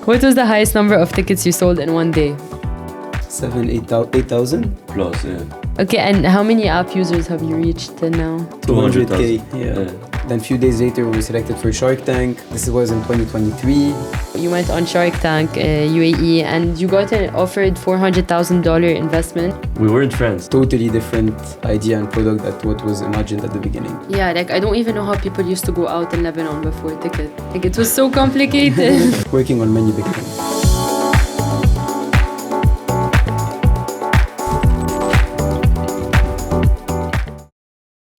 What was the highest number of tickets you sold in one day? 8,000? Plus, yeah. Okay, and how many app users have you reached till now? 200K, yeah. Then a few days later, we were selected for Shark Tank. This was in 2023. You went on Shark Tank, UAE, and you got offered $400,000 investment. We weren't friends. Totally different idea and product than what was imagined at the beginning. Yeah, like I don't even know how people used to go out in Lebanon before ticket. Like it was so complicated. Working on many big things.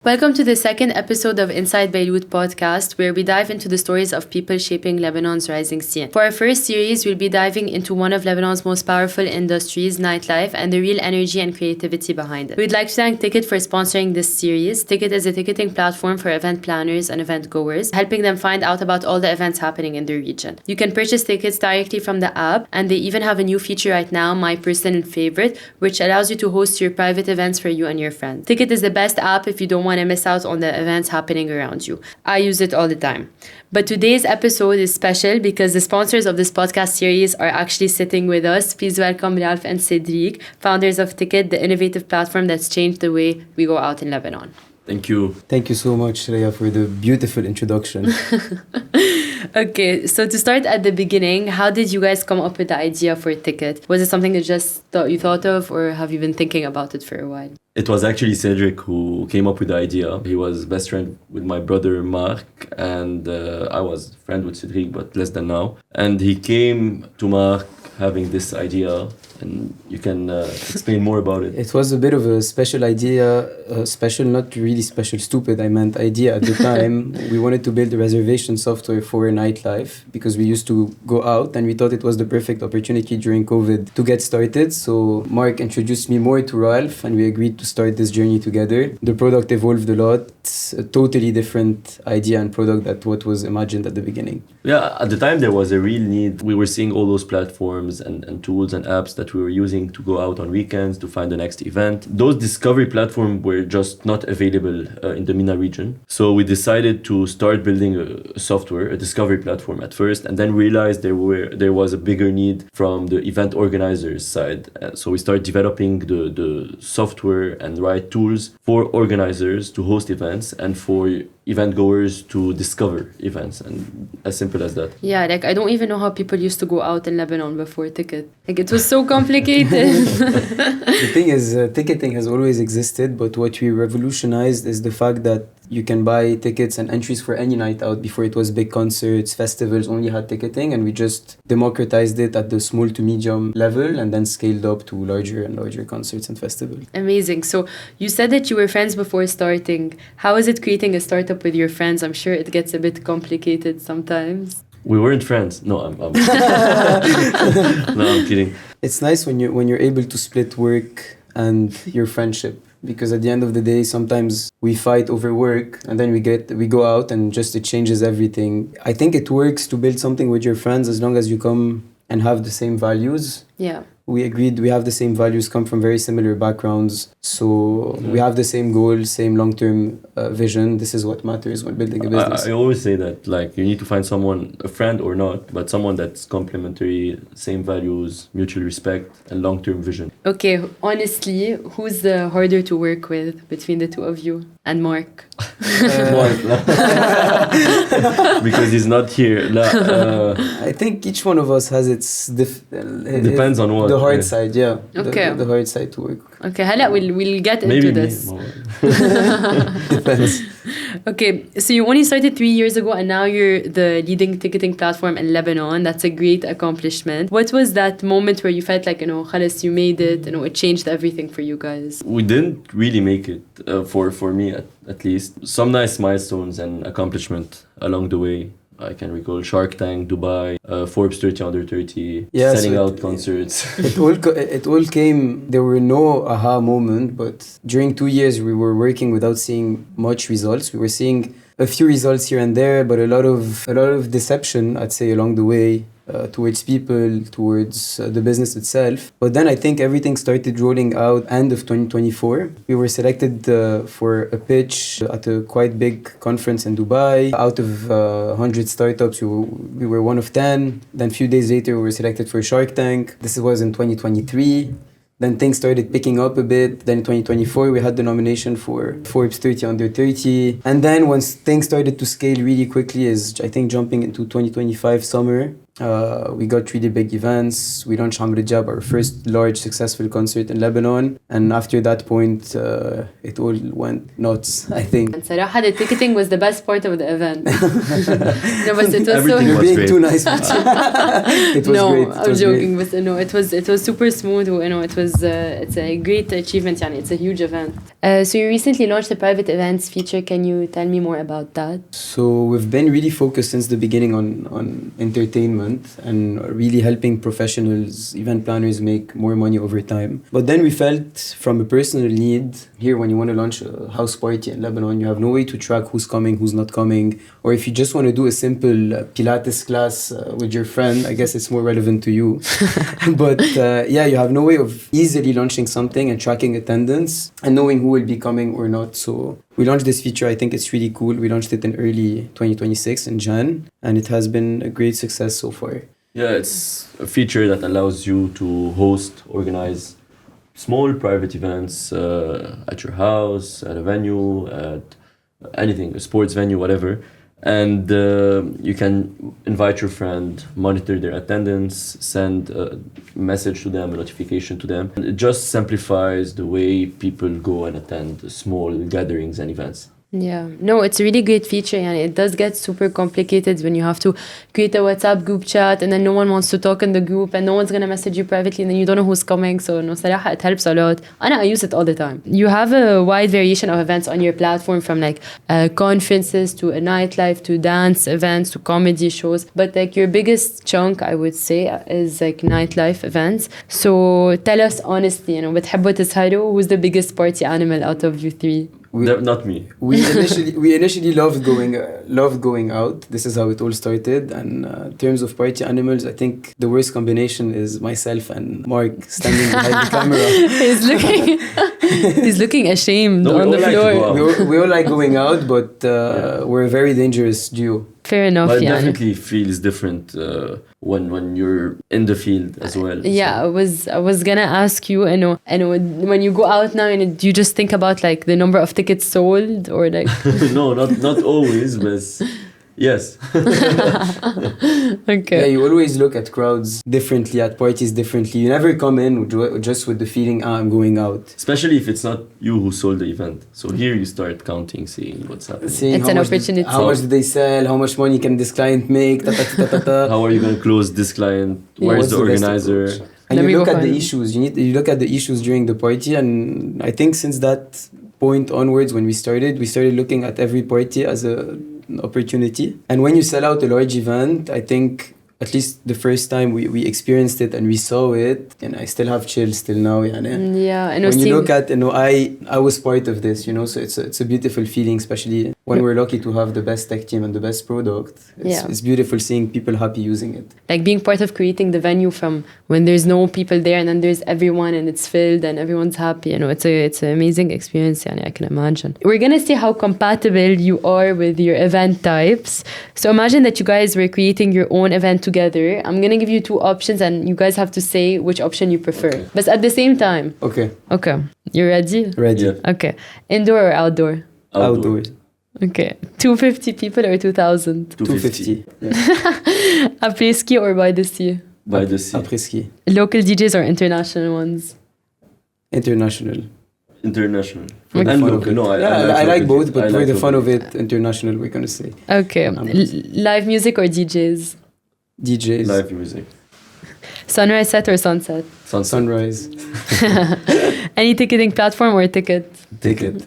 Welcome to the second episode of Inside Beirut Podcast, where we dive into the stories of people shaping Lebanon's rising scene. For our first series, we'll be diving into one of Lebanon's most powerful industries, nightlife, and the real energy and creativity behind it. We'd like to thank Ticket for sponsoring this series. Ticket is a ticketing platform for event planners and event goers, helping them find out about all the events happening in their region. You can purchase tickets directly from the app, and they even have a new feature right now, my personal favorite, which allows you to host your private events for you and your friends. Ticket is the best app if you don't want to miss out on the events happening around you. I use it all the time. But today's episode is special because the sponsors of this podcast series are actually sitting with us. Please welcome Ralph and Cedric, founders of Ticket, the innovative platform that's changed the way we go out in Lebanon. Thank you. Thank you so much, Rhea, for the beautiful introduction. Okay, so to start at the beginning, how did you guys come up with the idea for Ticket? Was it something that you thought of, or have you been thinking about it for a while? It was actually Cedric who came up with the idea. He was best friend with my brother Mark, and I was friend with Cedric, but less than now. And he came to Mark having this idea, and you can explain more about it. It was a bit of a special idea, not really special, stupid, I meant idea at the time. We wanted to build a reservation software for nightlife because we used to go out, and we thought it was the perfect opportunity during COVID to get started. So Mark introduced me more to Ralph, and we agreed to start this journey together. The product evolved a lot. It's a totally different idea and product than what was imagined at the beginning. Yeah, at the time there was a real need. We were seeing all those platforms and tools and apps that we were using to go out on weekends to find the next event. Those discovery platforms were just not available in the MENA region. So we decided to start building a software, a discovery platform at first, and then realized there was a bigger need from the event organizers side. So we started developing the software and right tools for organizers to host events and for event goers to discover events, and as simple as that. Yeah, like I don't even know how people used to go out in Lebanon before Ticket. Like it was so complicated. The thing is, ticketing has always existed, but what we revolutionized is the fact that you can buy tickets and entries for any night out. Before it was big concerts, festivals only had ticketing, and we just democratized it at the small to medium level and then scaled up to larger and larger concerts and festivals. Amazing. So you said that you were friends before starting. How is it creating a startup with your friends? I'm sure it gets a bit complicated sometimes. We weren't friends. No, I'm no, I'm kidding. It's nice when you're able to split work and your friendship. Because at the end of the day, sometimes we fight over work and then we go out and just it changes everything. I think it works to build something with your friends as long as you come and have the same values. Yeah. We agreed we have the same values, come from very similar backgrounds. So we have the same goals, same long-term vision. This is what matters when building a business. I always say that you need to find someone, a friend or not, but someone that's complementary, same values, mutual respect, and long-term vision. Okay, honestly, who's the harder to work with between the two of you and Mark? Mark, because he's not here. I think each one of us has its depends on what. The hard side, yeah. Okay. The hard side to work. Okay, Hala, we'll get into this. Depends. Okay, so you only started 3 years ago and now you're the leading ticketing platform in Lebanon. That's a great accomplishment. What was that moment where you felt like, khalas, you made it, it changed everything for you guys? We didn't really make it, for me at least. Some nice milestones and accomplishment along the way. I can recall Shark Tank, Dubai, Forbes 30 under 30, selling out concerts. It all came, there were no aha moment, but during 2 years we were working without seeing much results. We were seeing a few results here and there, but a lot of deception, I'd say, along the way. towards people, towards the business itself. But then I think everything started rolling out end of 2024. We were selected for a pitch at a quite big conference in Dubai. Out of 100 startups, we were one of 10. Then a few days later, we were selected for Shark Tank. This was in 2023. Then things started picking up a bit. Then in 2024, we had the nomination for Forbes 30 Under 30. And then once things started to scale really quickly, is I think jumping into 2025 summer, we got really big events. We launched Hamr Jab, our first large successful concert in Lebanon. And after that point, it all went nuts, I think. And صراحة, the ticketing was the best part of the event. No, but it was Everything You're was being great. too nice. It was no, great. I'm joking, but no, it was super smooth. It's a great achievement. Yani, it's a huge event. So you recently launched a private events feature. Can you tell me more about that? So we've been really focused since the beginning on entertainment and really helping professionals, event planners make more money over time. But then we felt from a personal need, here when you want to launch a house party in Lebanon, you have no way to track who's coming, who's not coming. Or if you just want to do a simple Pilates class with your friend, I guess it's more relevant to you. But yeah, you have no way of easily launching something and tracking attendance and knowing who will be coming or not. So we launched this feature. I think it's really cool. We launched it in early 2026 in Jan, and it has been a great success so far. Yeah, it's a feature that allows you to host, organize small private events at your house, at a venue, at anything, a sports venue, whatever. And you can invite your friend, monitor their attendance, send a message to them, a notification to them. And it just simplifies the way people go and attend small gatherings and events. Yeah, no, it's a really great feature, and it does get super complicated when you have to create a WhatsApp group chat and then no one wants to talk in the group and no one's gonna message you privately and then you don't know who's coming. So no, صراحة, it helps a lot. I use it all the time. You have a wide variation of events on your platform, from like conferences to a nightlife to dance events to comedy shows. But like your biggest chunk, I would say, is like nightlife events. So tell us honestly, بتحبوا تسهروا, who's the biggest party animal out of you three? Not me. We initially loved going out. This is how it all started. And in terms of party animals, I think the worst combination is myself and Mark standing behind the camera. He's looking ashamed No, on the like to floor. go out. We all like going out, but we're a very dangerous duo. Fair enough, But it yeah. definitely feels different when you're in the field as well. Yeah, I was gonna ask you, when you go out now, and do you just think about like the number of tickets sold, or like? No, not always, but yes. Okay. Yeah, you always look at crowds differently, at parties differently. You never come in just with the feeling, I'm going out. Especially if it's not you who sold the event. So here you start counting, seeing what's happening. Seeing It's how an much opportunity. How much did they sell? How much money can this client make? How are you going to close this client? Where's What's the the best organizer? approach? And Let me you look go at the find- issues. You look at the issues during the party, and I think since that point onwards, when we started looking at every party as an opportunity. And when you sell out a large event, I think at least the first time we experienced it and we saw it, and I still have chills till now. Yeah, and When you look at, I was part of this, so it's a beautiful feeling, especially when we're lucky to have the best tech team and the best product. It's beautiful seeing people happy using it. like being part of creating the venue from when there's no people there and then there's everyone and it's filled and everyone's happy. It's an amazing experience. I can imagine. We're gonna see how compatible you are with your event types. So imagine that you guys were creating your own event together. I'm gonna give you two options and you guys have to say which option you prefer. Okay. But at the same time. Okay. You ready? Ready. Yeah. Okay. Indoor or outdoor? Outdoor. Okay. 250 people or 2,000? 250. Yeah. Après ski or by the sea? By the sea. Après ski. Local DJs or international ones? International. International. For the And fun local. of it. No, I like local. both, but I for like the fun local. of it, international, we're gonna say. Okay. Live music or DJs? DJs. Live music. Sunrise set or sunset? Sunset. Sunrise. Any ticketing platform or ticket? Ticket.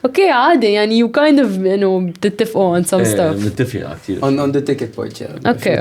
Okay, عادي يعني you kind of بتتفقوا on some stuff. نتفق كتير. On the ticket part, yeah. Okay.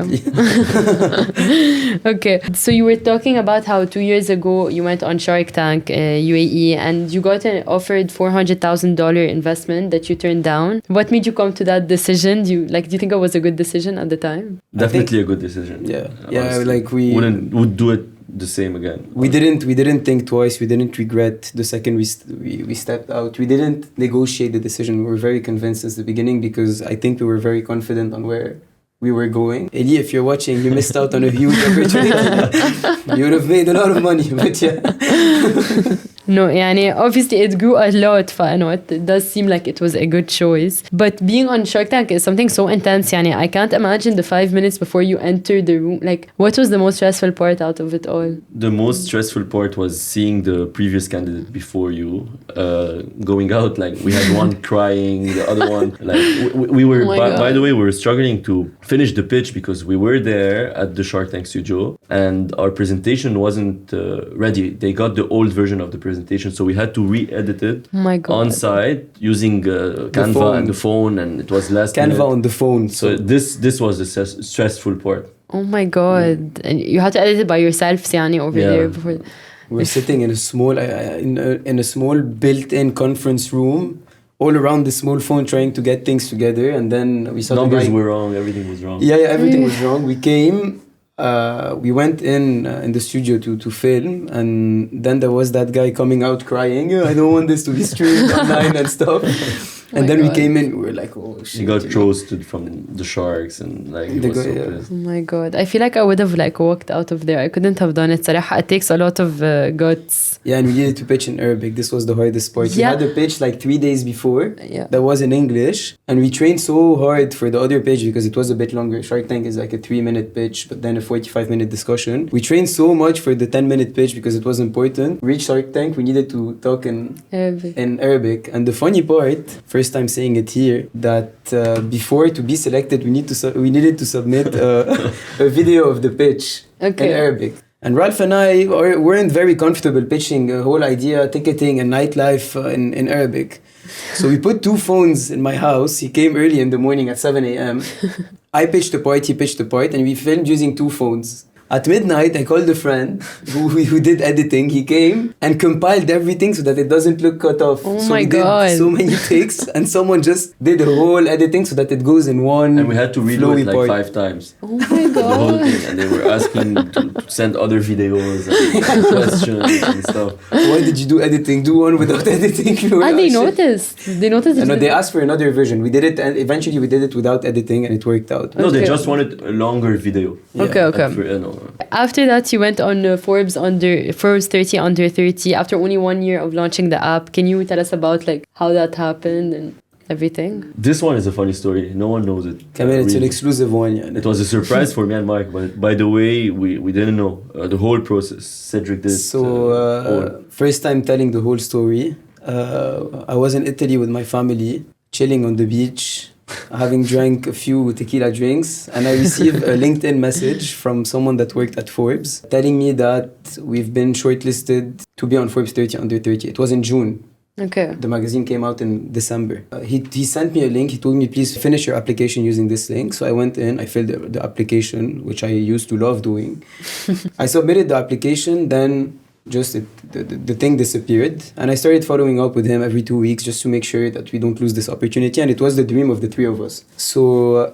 Okay. So you were talking about how 2 years ago you went on Shark Tank UAE and you got offered $400,000 investment that you turned down. What made you come to that decision? Do you think it was a good decision at the time? Definitely a good decision. Yeah. Honestly. Like we would do it the same again. We didn't think twice. We didn't regret the second we stepped out. We didn't negotiate the decision. We were very convinced since the beginning because I think we were very confident on where we were going. Eli, if you're watching, you missed out on a huge opportunity. You would have made a lot of money, but yeah. No, يعني obviously it grew a lot it does seem like it was a good choice. But being on Shark Tank is something so intense يعني I can't imagine the 5 minutes before you enter the room. Like, what was the most stressful part out of it all? The most stressful part was seeing the previous candidate before you going out. Like, we had one crying, the other one. Like, we were, by the way, we were struggling to finish the pitch because we were there at the Shark Tank studio and our presentation wasn't ready. They got the old version of the presentation, so we had to re-edit it on site using Canva and the phone, and it was last Canva minute. on the phone. So this was the stressful part. Oh my God. And you had to edit it by yourself يعني over there before. We're sitting in a small built-in conference room, all around the small phone, trying to get things together, and then we saw numbers were wrong, everything was wrong. Yeah, everything was wrong. We came, we went in the studio to film, and then there was that guy coming out crying, I don't want this to be streamed online and stuff. And then we came in, we were like, oh shit. He got roasted from the sharks and like he was so pissed. Oh my God. I feel like I would have like walked out of there. I couldn't have done it. صراحة, it takes a lot of guts. Yeah, and we needed to pitch in Arabic. This was the hardest part. We had a pitch like 3 days before that was in English, and we trained so hard for the other pitch because it was a bit longer. Shark Tank is like a 3-minute pitch, but then a 45-minute discussion. We trained so much for the 10-minute pitch because it was important. We reached Shark Tank, we needed to talk in Arabic. And the funny part, first time saying it here, that before to be selected, we needed to submit a video of the pitch in Arabic. And Ralph and I weren't very comfortable pitching a whole idea, ticketing and nightlife in Arabic. So we put 2 phones in my house. He came early in the morning at 7 a.m. I pitched the part, he pitched the part, and we filmed using 2 phones. At midnight, I called a friend who did editing. He came and compiled everything so that it doesn't look cut off. Oh my God. Did so many takes, and someone just did the whole editing so that it goes in one. And we had to redo it like 5 times. Oh my God. The whole thing. And they were asking to send other videos and questions and stuff. Why did you do editing? Do one without editing. And they noticed. They noticed. No, they asked for another version. We did it, and eventually we did it without editing, and it worked out. No, they just wanted a longer video. Okay. After that, you went on Forbes 30 under 30 after only 1 year of launching the app. Can you tell us about like how that happened and everything? This one is a funny story. No one knows it. It's an exclusive one. Yeah. It was a surprise for me and Mike, but by the way, we didn't know the whole process. Cedric did it. So first time telling the whole story. I was in Italy with my family, chilling on the beach, having drank a few tequila drinks, and I received a LinkedIn message from someone that worked at Forbes telling me that we've been shortlisted to be on Forbes 30 under 30. It was in June. Okay. The magazine came out in December. He sent me a link. He told me, please finish your application using this link. So I went in, I filled the application, which I used to love doing. I submitted the application, then just the thing disappeared, and I started following up with him every 2 weeks just to make sure that we don't lose this opportunity, and it was the dream of the 3 of us. So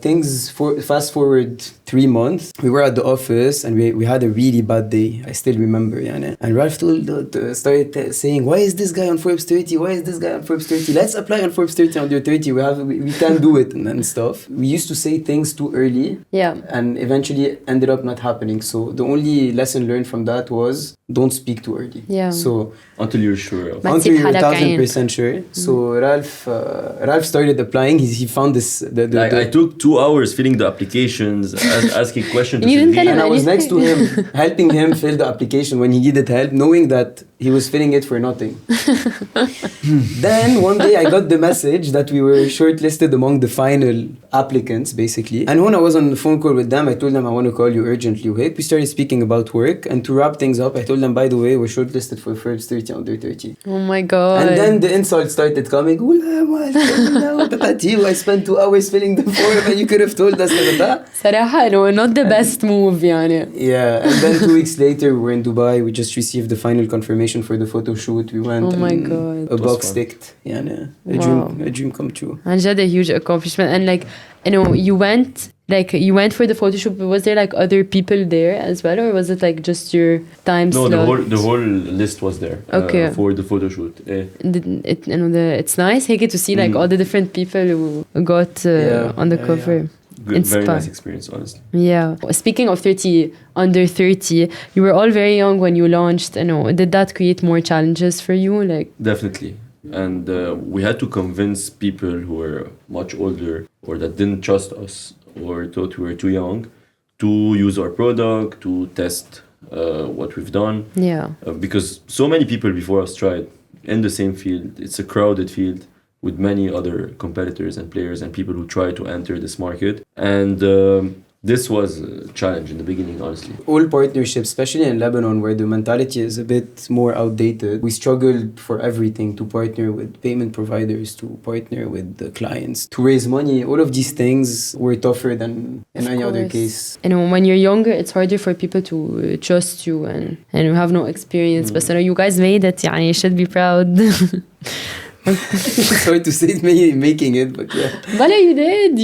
things fast forward 3 months, we were at the office and we had a really bad day. I still remember, and Ralph started saying, why is this guy on Forbes 30? Why is this guy on Forbes 30? Let's apply on Forbes 30 under 30. We can do it and stuff. We used to say things too early, and eventually ended up not happening. So the only lesson learned from that was don't speak too early. So until you're sure. Until you're 1,000% sure. So Ralph started applying. He found this. I took 2 hours filling the applications, asking questions. And I was next to him, helping him fill the application when he needed help, knowing that he was filling it for nothing. Then one day I got the message that we were shortlisted among the final applicants, basically. And when I was on the phone call with them, I told them I want to call you urgently. We started speaking about work, and to wrap things up, I told told them, by the way, we're shortlisted for first 30 under 30. Oh my god. And then the insults started coming. I spent 2 hours filling the form and you could have told us that. صراحة no, not the best move يعني. Yeah, and then 2 weeks later we were in Dubai. We just received the final confirmation for the photo shoot. We went. Oh my god. A box ticked. Yeah, a dream come true. And just a huge accomplishment. And like, you went for the photo shoot, but was there like other people there as well, or was it like just your time slot? No, the whole list was there. Okay. For the photo shoot. It's nice to see like all the different people who got on the cover. Yeah. Good, very nice experience, honestly. Yeah. Speaking of 30 under 30, you were all very young when you launched. Did that create more challenges for you? Like definitely. And we had to convince people who were much older or that didn't trust us or thought we were too young to use our product, to test what we've done. Yeah. Because so many people before us tried in the same field. It's a crowded field with many other competitors and players and people who try to enter this market. And this was a challenge in the beginning, honestly. All partnerships, especially in Lebanon, where the mentality is a bit more outdated, we struggled for everything, to partner with payment providers, to partner with the clients, to raise money. All of these things were tougher than in any other case. When you're younger, it's harder for people to trust you and you have no experience. But you guys made it, you should be proud. It's hard to say making it, but yeah. Bala, you did.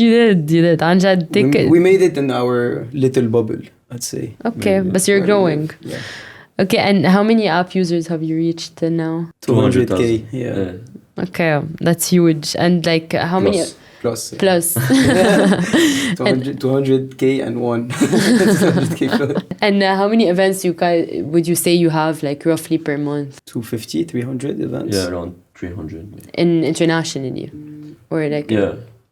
We made it in our little bubble, I'd say. Okay, but you're growing. Yeah. Okay, and how many app users have you reached till now? 200K, yeah. Okay, that's huge. And like how many? Plus. 200K and 1. 200K plus. And how many events would you say you have like roughly per month? 250, 300 events. Yeah, around 300. In internationally, or like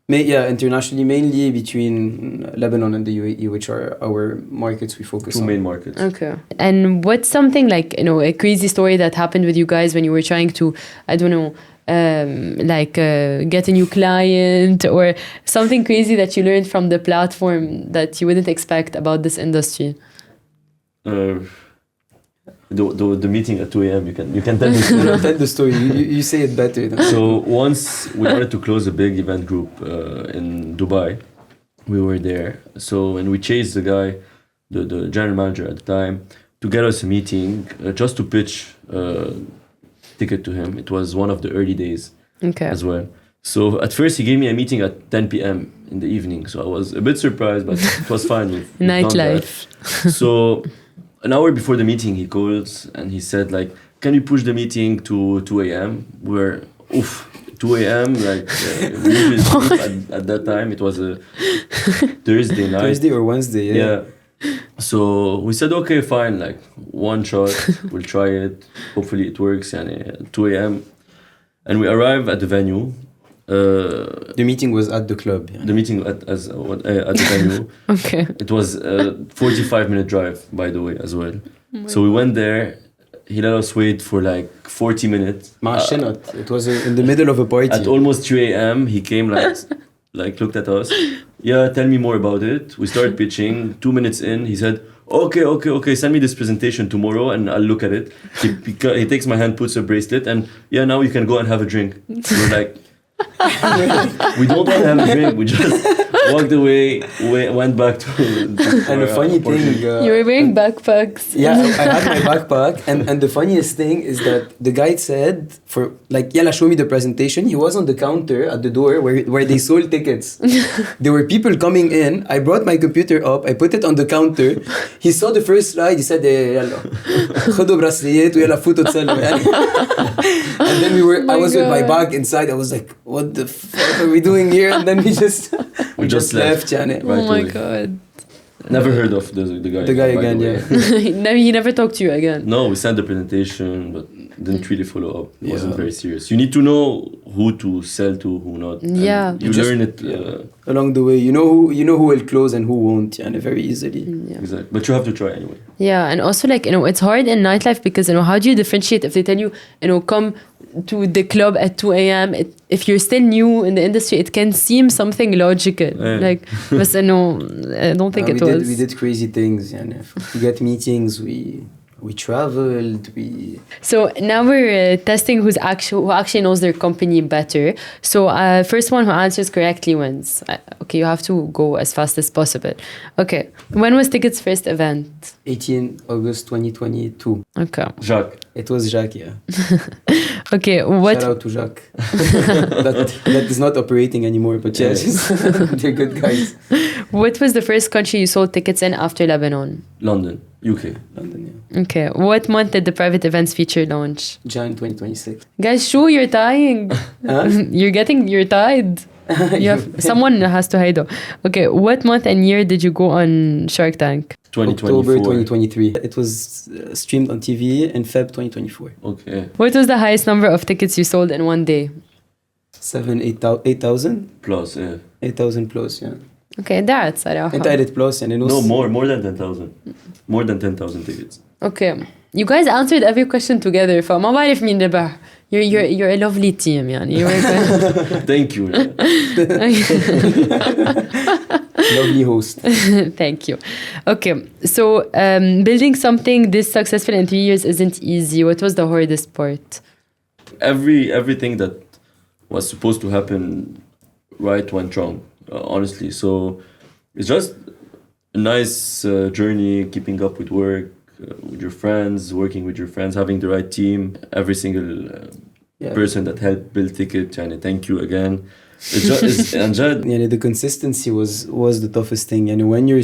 internationally, mainly between Lebanon and the UAE, which are our markets we focus on. 2 main markets. Okay. And what's something like a crazy story that happened with you guys when you were trying to, I don't know, get a new client, or something crazy that you learned from the platform that you wouldn't expect about this industry? The meeting at 2 a.m. You can tell the story. Tell the story. You say it better. So once we wanted to close a big event group in Dubai. We were there. So and we chased the guy, the general manager at the time, to get us a meeting just to pitch ticket to him. It was one of the early days as well. So at first he gave me a meeting at 10 p.m. in the evening. So I was a bit surprised, but it was fine. Nightlife. So an hour before the meeting, he calls and he said, like, can you push the meeting to 2 a.m.? We're, 2 a.m. Like, we usually sleep at that time. It was a Thursday night. Thursday or Wednesday, yeah. So we said, okay, fine, like, one shot, we'll try it. Hopefully it works. And 2 a.m. And we arrive at the venue. The meeting was at the club. The meeting at the venue. Okay. It was a 45-minute drive, by the way, as well. So we went there. He let us wait for like 40 minutes. It was in the middle of a party. At almost 3 a.m. he came like looked at us. Yeah, tell me more about it. We started pitching. 2 minutes in, he said, okay, send me this presentation tomorrow and I'll look at it. He takes my hand, puts a bracelet, and now you can go and have a drink. We're like, we don't want to have a drink. We just walked away, went back to and the funny thing, you were wearing backpacks. Yeah, I had my backpack, and the funniest thing is that the guy said, for like, yalla, show me the presentation. He was on the counter at the door where they sold tickets. There were people coming in. I brought my computer up, I put it on the counter. He saw the first slide. He said, yalla, خدوا براسليات ويلا فوتوا تسلوا. And then I was with my bag inside. I was like, what the fuck are we doing here? And then we just left. Right oh my away. God. Never heard of the guy. The guy again, yeah. He never talked to you again. No, we sent the presentation, but didn't really follow up. It wasn't very serious. You need to know who to sell to, who not. Yeah. You learn it along the way. You know who will close and who won't, and very easily. Yeah. Exactly. But you have to try anyway. Yeah, and also like it's hard in nightlife because how do you differentiate if they tell you come to the club at 2 a.m. If you're still new in the industry, it can seem something logical. Like, but I don't think it was. We did crazy things, and to get meetings, we We traveled. So now we're testing who actually knows their company better. So first one who answers correctly wins. Okay, you have to go as fast as possible. Okay, when was Ticket's first event? 18 August 2022. Okay. Jacques. It was Jacques, yeah. Okay, what? Shout out to Jacques. that is not operating anymore, but yes, they're good guys. What was the first country you sold tickets in after Lebanon? London, UK. London, yeah. Okay, what month did the private events feature launch? Jan 2026. Guys, Shu, you're tying. Huh? You're tied. You have, someone has to hide. Okay, what month and year did you go on Shark Tank? 2024. October 2023. It was streamed on TV in Feb 2024. Okay. What was the highest number of tickets you sold in one day? 8,000? Plus, yeah. 8,000 plus, yeah. Okay, that's صراحة. انت قاعد plus يعني نص. No, more than 10,000. More than 10,000 tickets. Okay. You guys answered every question together فما بعرف مين ربح. You're a lovely team يعني. Thank you. Lovely host. Thank you. Okay, so building something this successful in 3 years isn't easy. What was the hardest part? Everything that was supposed to happen right went wrong, honestly. So it's just a nice journey, keeping up with work, with your friends, working with your friends, having the right team. Every single person that helped build Ticket, and thank you again. يعني the consistency was the toughest thing. And when you're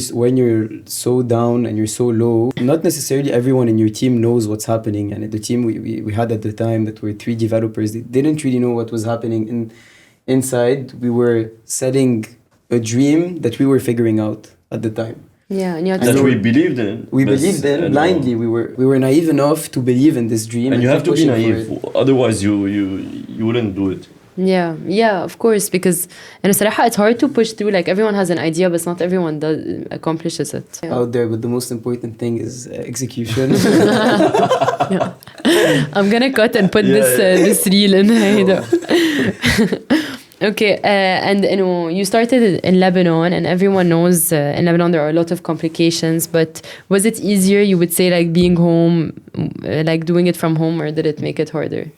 so down and you're so low, not necessarily everyone in your team knows what's happening. And the team we had at the time that were 3 developers, they didn't really know what was happening inside. We were selling a dream that we were figuring out at the time. Yeah, and you had that to we believed in. We believed in blindly. We were naive enough to believe in this dream. And you have to be naive, otherwise you wouldn't do it. Yeah, of course, because and it's hard to push through. Like everyone has an idea, but not everyone accomplishes it. Yeah. Out there, but the most important thing is execution. Yeah. I'm gonna cut and put this reel in. Okay, and you started in Lebanon, and everyone knows in Lebanon there are a lot of complications. But was it easier, you would say, like being home, like doing it from home, or did it make it harder?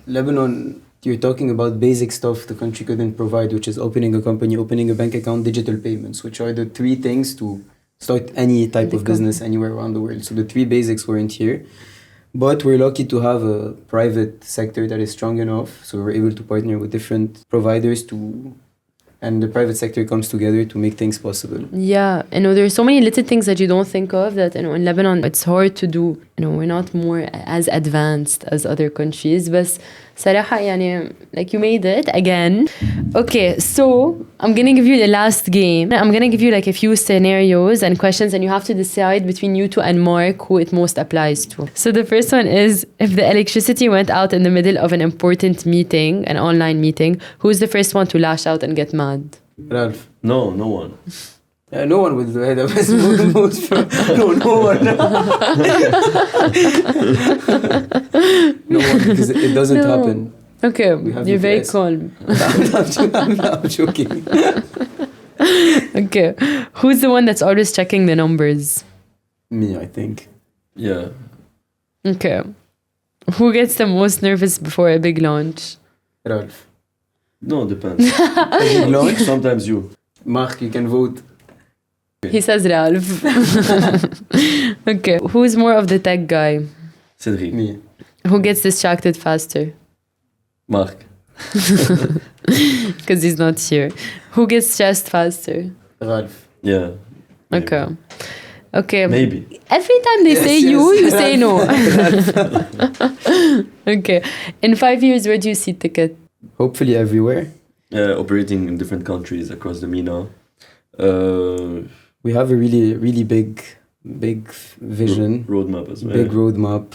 Lebanon, you're talking about basic stuff the country couldn't provide, which is opening a company, opening a bank account, digital payments, which are the 3 things to start any type of business anywhere around the world. So the 3 basics weren't here. But we're lucky to have a private sector that is strong enough. So we're able to partner with different providers and the private sector comes together to make things possible. Yeah, there are so many little things that you don't think of that in Lebanon it's hard to do. We're not more as advanced as other countries, but صراحة يعني like you made it again. Okay, so I'm gonna give you the last game. I'm gonna give you like a few scenarios and questions, and you have to decide between you two and Mark who it most applies to. So the first one is, if the electricity went out in the middle of an important meeting, an online meeting, who's the first one to lash out and get mad? Ralph. No one. No one will do it. No one. No one, because it doesn't happen. Okay, you're very calm. I'm joking. Okay, who's the one that's always checking the numbers? Me, I think. Yeah. Okay. Who gets the most nervous before a big launch? Ralph. No, depends. A big launch? Sometimes you. Mark, you can vote. He says Ralph. Okay. Who's more of the tech guy? Cedric. Me. Who gets distracted faster? Mark. Because he's not here. Who gets stressed faster? Ralph. Yeah. Okay. Okay. Maybe. Every time they say you say no. Okay. In 5 years, where do you see Ticket? Hopefully everywhere. Operating in different countries across the MENA. We have a really, really big vision. Roadmap as well. Big roadmap.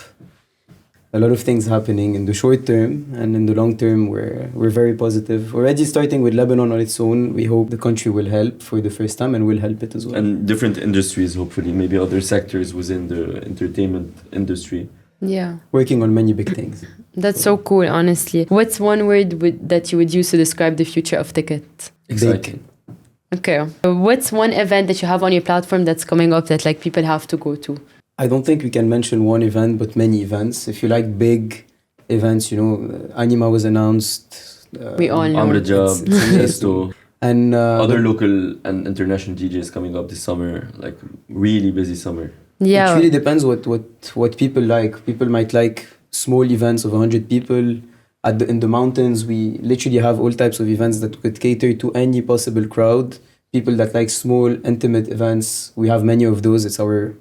A lot of things happening in the short term, and in the long term we're very positive. Already starting with Lebanon on its own, we hope the country will help for the first time and will help it as well. And different industries, hopefully, maybe other sectors within the entertainment industry. Yeah. Working on many big things. That's so cool, honestly. What's one word that you would use to describe the future of Ticket? Exciting. Okay. What's one event that you have on your platform that's coming up that like people have to go to? I don't think we can mention one event, but many events. If you like big events, you know, Anima was announced. We all know. Amra Job, Esto, And other local and international DJs coming up this summer, like really busy summer. Yeah. It really depends what people like. People might like small events of 100 people. In the mountains, we literally have all types of events that could cater to any possible crowd. People that like small, intimate events, we have many of those. It's our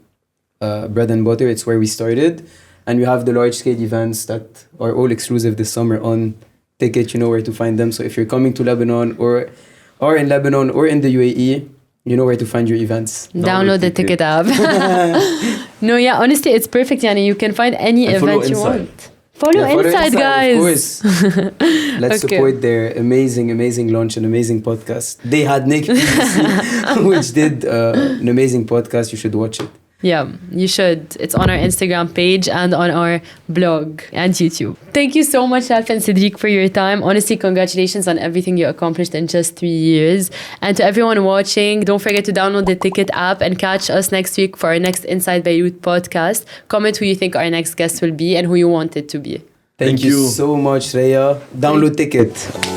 bread and butter. It's where we started. And we have the large-scale events that are all exclusive this summer on Ticket. You know where to find them. So if you're coming to Lebanon or in Lebanon or in the UAE, you know where to find your events. Download the Ticket app. No, yeah, honestly, it's perfect, Yani. You can find any And follow event you Inside. want. Follow Inside, guys. Of course. Let's Okay. support their amazing launch and amazing podcast. They had Nick PDC, which did an amazing podcast. You should watch it. Yeah, you should. It's on our Instagram page and on our blog and YouTube. Thank you so much, Ralph and Cedric, for your time. Honestly, congratulations on everything you accomplished in just 3 years. And to everyone watching, don't forget to download the Ticket app and catch us next week for our next Inside Beirut podcast. Comment who you think our next guest will be and who you want it to be. Thank you so much, Rhea. Download Ticket.